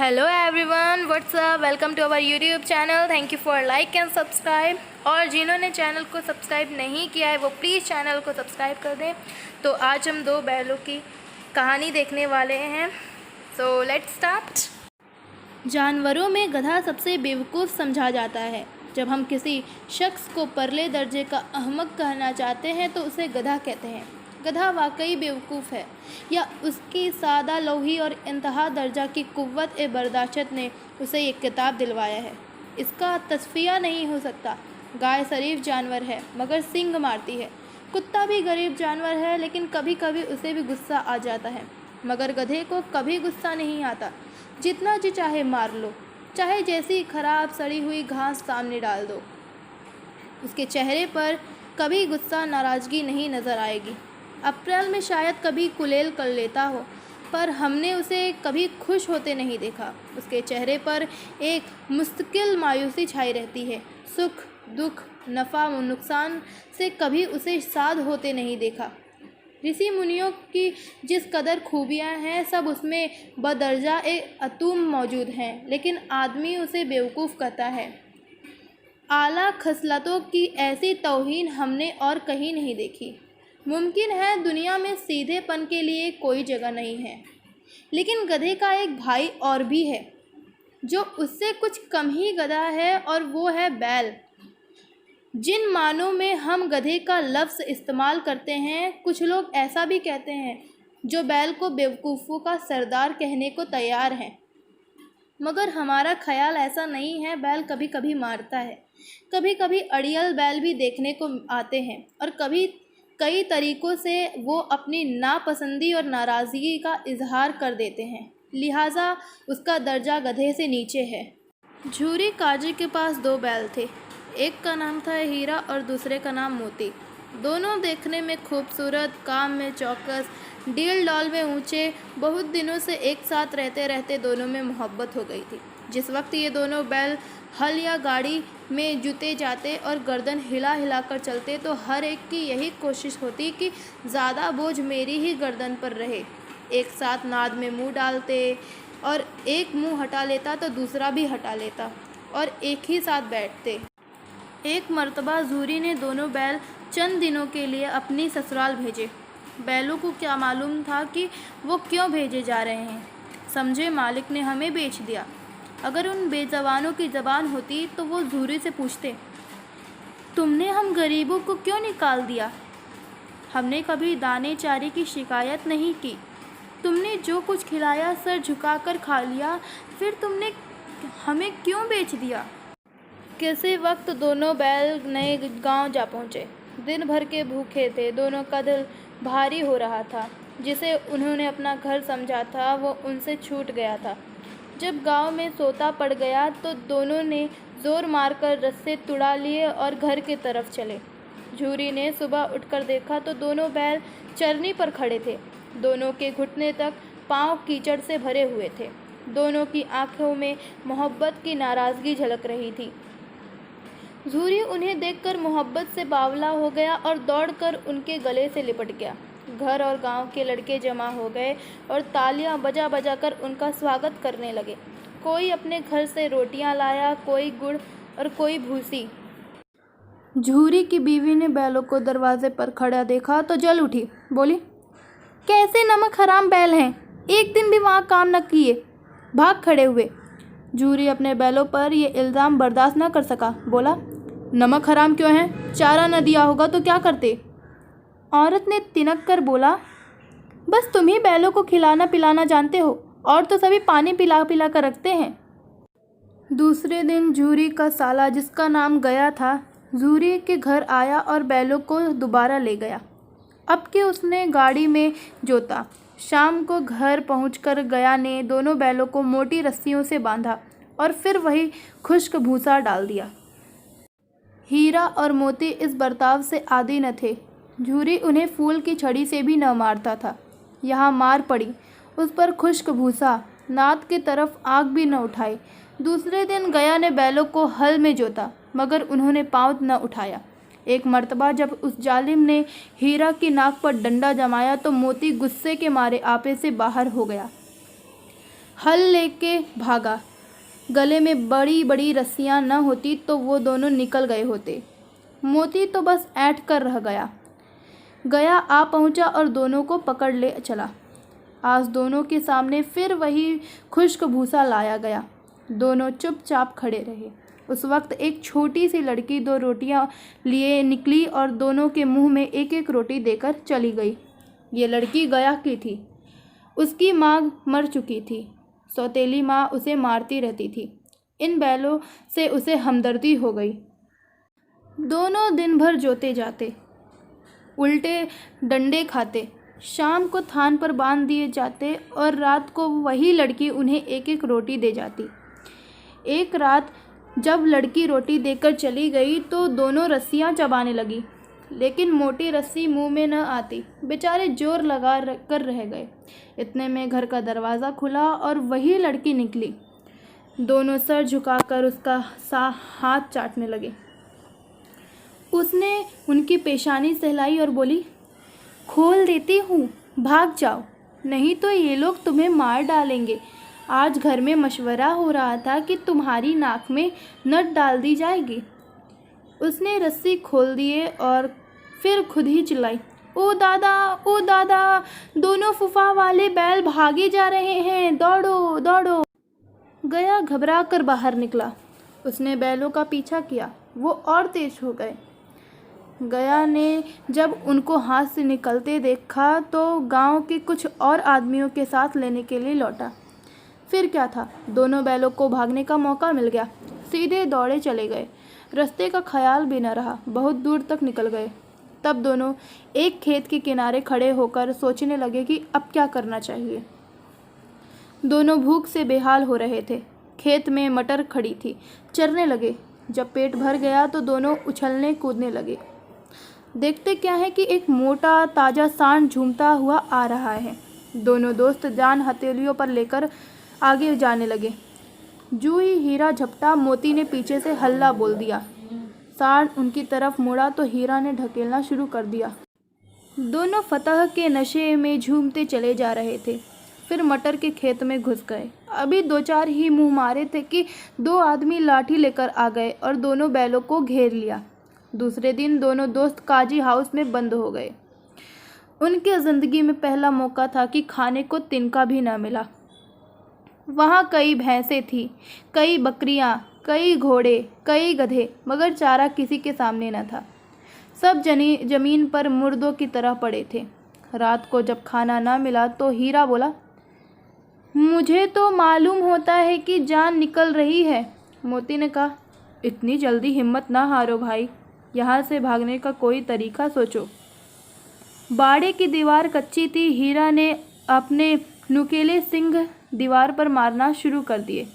Hello everyone, what's up, welcome to our YouTube channel. Thank you for like and subscribe. और जिन्होंने channel को subscribe नहीं किया है वो प्लीज़ चैनल को सब्सक्राइब कर दें। तो आज हम दो बैलों की कहानी देखने वाले हैं। So let's start. जानवरों में गधा सबसे बेवकूफ़ समझा जाता है। जब हम किसी शख्स को परले दर्जे का अहमक कहना चाहते हैं तो उसे गधा कहते हैं। गधा वाकई बेवकूफ़ है या उसकी सादा लोही और इंतहा दर्जा की कुव्वत ए बर्दाश्त ने उसे एक किताब दिलवाया है। इसका तस्फिया नहीं हो सकता। गाय शरीफ जानवर है मगर सींग मारती है। कुत्ता भी गरीब जानवर है लेकिन कभी कभी उसे भी गुस्सा आ जाता है, मगर गधे को कभी गुस्सा नहीं आता। जितना जी चाहे मार लो, चाहे जैसी खराब सड़ी हुई घास सामने डाल दो, उसके चेहरे पर कभी गुस्सा नाराज़गी नहीं नज़र आएगी। अप्रैल में शायद कभी कुलेल कर लेता हो, पर हमने उसे कभी खुश होते नहीं देखा। उसके चेहरे पर एक मुस्तकिल मायूसी छाई रहती है। सुख दुख नफ़ा नुकसान से कभी उसे साध होते नहीं देखा। ऋषि मुनियों की जिस कदर खूबियाँ हैं सब उसमें बदर्जा अतूम मौजूद हैं, लेकिन आदमी उसे बेवकूफ़ कहता है। आला खसलतों की ऐसी तौहीन हमने और कहीं नहीं देखी। मुमकिन है दुनिया में सीधेपन के लिए कोई जगह नहीं है, लेकिन गधे का एक भाई और भी है जो उससे कुछ कम ही गधा है, और वो है बैल। जिन मानों में हम गधे का लफ्ज़ इस्तेमाल करते हैं, कुछ लोग ऐसा भी कहते हैं जो बैल को बेवकूफ़ों का सरदार कहने को तैयार हैं। मगर हमारा ख्याल ऐसा नहीं है। बैल कभी कभी मारता है, कभी कभी अड़ियल बैल भी देखने को आते हैं, और कभी कई तरीक़ों से वो अपनी नापसंदी और नाराज़गी का इजहार कर देते हैं, लिहाजा उसका दर्जा गधे से नीचे है। झूरी काजी के पास दो बैल थे। एक का नाम था हीरा और दूसरे का नाम मोती। दोनों देखने में खूबसूरत, काम में चौकस, डील डॉल में ऊंचे। बहुत दिनों से एक साथ रहते रहते दोनों में मोहब्बत हो गई थी। जिस वक्त ये दोनों बैल हल या गाड़ी में जुते जाते और गर्दन हिला हिला कर चलते तो हर एक की यही कोशिश होती कि ज़्यादा बोझ मेरी ही गर्दन पर रहे। एक साथ नाद में मुंह डालते, और एक मुंह हटा लेता तो दूसरा भी हटा लेता, और एक ही साथ बैठते। एक मर्तबा झूरी ने दोनों बैल चंद दिनों के लिए अपनी ससुराल भेजे। बैलों को क्या मालूम था कि वो क्यों भेजे जा रहे हैं। समझे मालिक ने हमें बेच दिया। अगर उन बेजवानों की ज़बान होती तो वो झूरी से पूछते, तुमने हम गरीबों को क्यों निकाल दिया? हमने कभी दाने चारे की शिकायत नहीं की। तुमने जो कुछ खिलाया सर झुकाकर खा लिया, फिर तुमने हमें क्यों बेच दिया? किसी वक्त दोनों बैल नए गांव जा पहुँचे। दिन भर के भूखे थे। दोनों का दिल भारी हो रहा था। जिसे उन्होंने अपना घर समझा था वो उनसे छूट गया था। जब गांव में सोता पड़ गया तो दोनों ने ज़ोर मारकर रस्से तुड़ा लिए और घर की तरफ चले। झूरी ने सुबह उठकर देखा तो दोनों बैल चरनी पर खड़े थे। दोनों के घुटने तक पांव कीचड़ से भरे हुए थे। दोनों की आंखों में मोहब्बत की नाराज़गी झलक रही थी। झूरी उन्हें देखकर मोहब्बत से बावला हो गया और दौड़कर उनके गले से लिपट गया। घर और गांव के लड़के जमा हो गए और तालियां बजा बजा कर उनका स्वागत करने लगे। कोई अपने घर से रोटियां लाया, कोई गुड़ और कोई भूसी। झूरी की बीवी ने बैलों को दरवाजे पर खड़ा देखा तो जल उठी। बोली, कैसे नमक हराम बैल हैं, एक दिन भी वहाँ काम न किए, भाग खड़े हुए। झूरी अपने बैलों पर यह इल्ज़ाम बर्दाश्त न कर सका। बोला, नमक हराम क्यों है? चारा न दिया होगा तो क्या करते? औरत ने तिनक कर बोला, बस तुम ही बैलों को खिलाना पिलाना जानते हो, और तो सभी पानी पिला पिला कर रखते हैं। दूसरे दिन झूरी का साला, जिसका नाम गया था, झूरी के घर आया और बैलों को दोबारा ले गया। अब कि उसने गाड़ी में जोता। शाम को घर पहुंचकर गया ने दोनों बैलों को मोटी रस्सियों से बांधा और फिर वही खुश्क भूसा डाल दिया। हीरा और मोती इस बर्ताव से आदी न थे। झूरी उन्हें फूल की छड़ी से भी न मारता था। यहाँ मार पड़ी, उस पर खुश्क भूसा, नाद की तरफ आँख भी न उठाई। दूसरे दिन गया ने बैलों को हल में जोता, मगर उन्होंने पाँव न उठाया। एक मर्तबा जब उस जालिम ने हीरा की नाक पर डंडा जमाया तो मोती गुस्से के मारे आपे से बाहर हो गया। हल लेके भागा। गले में बड़ी बड़ी रस्सियां न होती तो वो दोनों निकल गए होते। मोती तो बस ऐंठ कर रह गया आ पहुंचा और दोनों को पकड़ ले चला। आज दोनों के सामने फिर वही खुश्क भूसा लाया गया। दोनों चुपचाप खड़े रहे। उस वक्त एक छोटी सी लड़की 2 रोटियां लिए निकली और दोनों के मुंह में एक एक रोटी देकर चली गई। ये लड़की गया की थी। उसकी माँ मर चुकी थी। सौतेली माँ उसे मारती रहती थी। इन बैलों से उसे हमदर्दी हो गई। दोनों दिन भर जोते जाते, उल्टे डंडे खाते, शाम को थान पर बांध दिए जाते और रात को वही लड़की उन्हें एक एक रोटी दे जाती। एक रात जब लड़की रोटी देकर चली गई तो दोनों रस्सियां चबाने लगी, लेकिन मोटी रस्सी मुंह में न आती। बेचारे जोर लगा कर रह गए। इतने में घर का दरवाज़ा खुला और वही लड़की निकली। दोनों सर झुकाकर उसका हाथ चाटने लगे। उसने उनकी पेशानी सहलाई और बोली, खोल देती हूँ, भाग जाओ, नहीं तो ये लोग तुम्हें मार डालेंगे। आज घर में मशवरा हो रहा था कि तुम्हारी नाक में नट डाल दी जाएगी। उसने रस्सी खोल दिए और फिर खुद ही चिल्लाई, ओ दादा, दोनों फूफा वाले बैल भागे जा रहे हैं, दौड़ो दौड़ो। गया घबरा कर बाहर निकला। उसने बैलों का पीछा किया। वो और तेज हो गए। गया ने जब उनको हाथ से निकलते देखा तो गांव के कुछ और आदमियों के साथ लेने के लिए लौटा। फिर क्या था, दोनों बैलों को भागने का मौका मिल गया। सीधे दौड़े चले गए। रास्ते का ख्याल भी न रहा। बहुत दूर तक निकल गए। तब दोनों एक खेत के किनारे खड़े होकर सोचने लगे कि अब क्या करना चाहिए। दोनों भूख से बेहाल हो रहे थे। खेत में मटर खड़ी थी, चरने लगे। जब पेट भर गया तो दोनों उछलने कूदने लगे। देखते क्या है कि एक मोटा ताज़ा सांड झूमता हुआ आ रहा है। दोनों दोस्त जान हथेलियों पर लेकर आगे जाने लगे। जू ही हीरा झपटा, मोती ने पीछे से हल्ला बोल दिया। सांड उनकी तरफ मुड़ा तो हीरा ने ढकेलना शुरू कर दिया। दोनों फतह के नशे में झूमते चले जा रहे थे। फिर मटर के खेत में घुस गए। अभी 2-4 ही मुँह मारे थे कि 2 आदमी लाठी लेकर आ गए और दोनों बैलों को घेर लिया। दूसरे दिन दोनों दोस्त काजी हाउस में बंद हो गए। उनके ज़िंदगी में पहला मौका था कि खाने को तिनका भी ना मिला। वहाँ कई भैंसें थीं, कई बकरियाँ, कई घोड़े, कई गधे, मगर चारा किसी के सामने न था। सब जमीन पर मुर्दों की तरह पड़े थे। रात को जब खाना ना मिला तो हीरा बोला, मुझे तो मालूम होता है कि जान निकल रही है। मोती ने कहा, इतनी जल्दी हिम्मत ना हारो भाई, यहाँ से भागने का कोई तरीका सोचो। बाड़े की दीवार कच्ची थी। हीरा ने अपने नुकीले सिंग दीवार पर मारना शुरू कर दिए।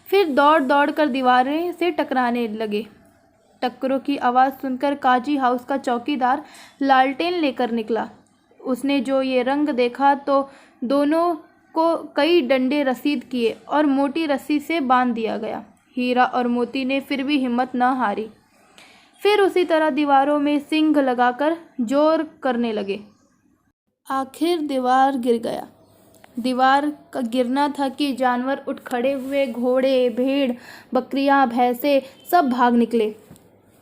फिर दौड़ दौड़ कर दीवारें से टकराने लगे। टक्करों की आवाज़ सुनकर काजी हाउस का चौकीदार लालटेन लेकर निकला। उसने जो ये रंग देखा तो दोनों को कई डंडे रसीद किए और मोटी रस्सी से बांध दिया गया। हीरा और मोती ने फिर भी हिम्मत न हारी। फिर उसी तरह दीवारों में सिंग लगाकर जोर करने लगे। आखिर दीवार गिर गया। दीवार का गिरना था कि जानवर उठ खड़े हुए। घोड़े, भेड़, बकरियां, भैंसे सब भाग निकले।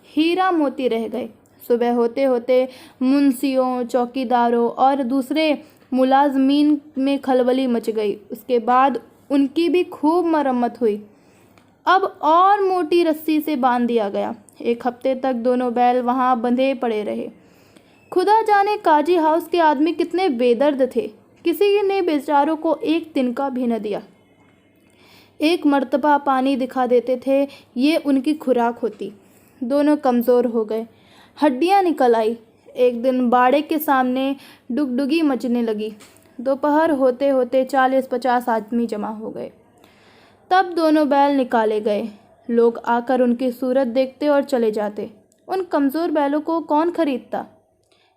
हीरा मोती रह गए। सुबह होते होते मुंशियों, चौकीदारों और दूसरे मुलाजमीन में खलबली मच गई। उसके बाद उनकी भी खूब मरम्मत हुई। अब और मोटी रस्सी से बांध दिया गया। 1 हफ्ते तक दोनों बैल वहाँ बंधे पड़े रहे। खुदा जाने काजी हाउस के आदमी कितने बेदर्द थे। किसी ने बेचारों को एक तिनका भी न दिया। एक मर्तबा पानी दिखा देते थे, ये उनकी खुराक होती। दोनों कमज़ोर हो गए। हड्डियाँ निकल आई। एक दिन बाड़े के सामने डुगडुगी मचने लगी। दोपहर होते होते 40-50 आदमी जमा हो गए। तब दोनों बैल निकाले गए। लोग आकर उनकी सूरत देखते और चले जाते। उन कमज़ोर बैलों को कौन खरीदता।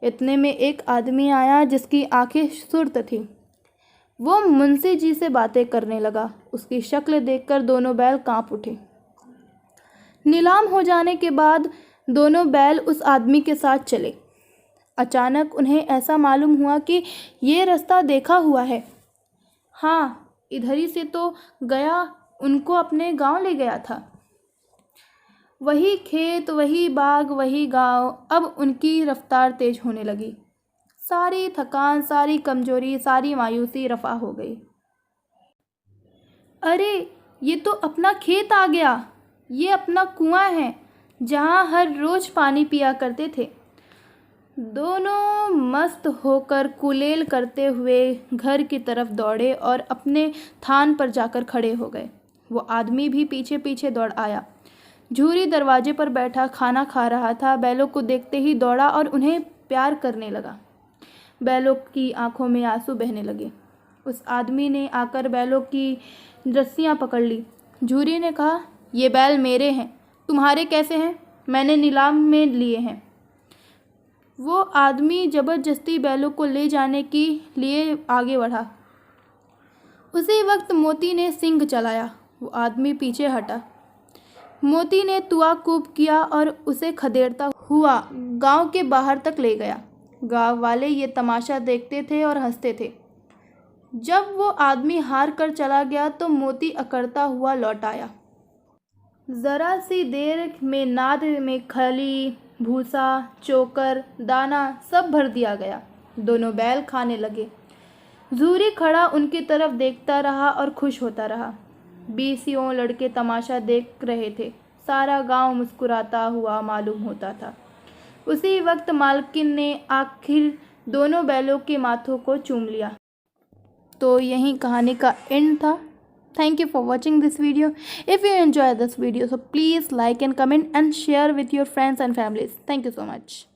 इतने में एक आदमी आया जिसकी आंखें सुर्ख थी। वो मुंशी जी से बातें करने लगा। उसकी शक्ल देखकर दोनों बैल कांप उठे। नीलाम हो जाने के बाद दोनों बैल उस आदमी के साथ चले। अचानक उन्हें ऐसा मालूम हुआ कि ये रास्ता देखा हुआ है। हाँ, इधर ही से तो गया, उनको अपने गांव ले गया था। वही खेत, वही बाग, वही गांव। अब उनकी रफ्तार तेज होने लगी। सारी थकान, सारी कमजोरी, सारी मायूसी रफा हो गई। अरे, ये तो अपना खेत आ गया। ये अपना कुआं है जहाँ हर रोज पानी पिया करते थे। दोनों मस्त होकर कुलेल करते हुए घर की तरफ दौड़े और अपने थान पर जाकर खड़े हो गए। वो आदमी भी पीछे पीछे दौड़ आया। झूरी दरवाजे पर बैठा खाना खा रहा था। बैलों को देखते ही दौड़ा और उन्हें प्यार करने लगा। बैलों की आंखों में आंसू बहने लगे। उस आदमी ने आकर बैलों की रस्सियां पकड़ ली। झूरी ने कहा, ये बैल मेरे हैं, तुम्हारे कैसे हैं? मैंने नीलाम में लिए हैं। वो आदमी जबरदस्ती बैलों को ले जाने के लिए आगे बढ़ा। उसी वक्त मोती ने सींग चलाया। वो आदमी पीछे हटा। मोती ने तुआकूब किया और उसे खदेड़ता हुआ गांव के बाहर तक ले गया। गांव वाले ये तमाशा देखते थे और हंसते थे। जब वो आदमी हार कर चला गया तो मोती अकड़ता हुआ लौट आया। जरा सी देर में नाद में खली, भूसा, चोकर, दाना सब भर दिया गया। दोनों बैल खाने लगे। झूरी खड़ा उनकी तरफ देखता रहा और खुश होता रहा। 20 लड़के तमाशा देख रहे थे। सारा गांव मुस्कुराता हुआ मालूम होता था। उसी वक्त मालकिन ने आखिर दोनों बैलों के माथों को चूम लिया। तो यही कहानी का एंड था। Thank you for watching this video. If you enjoy this video, so please like and comment and share with your friends and families. Thank you so much.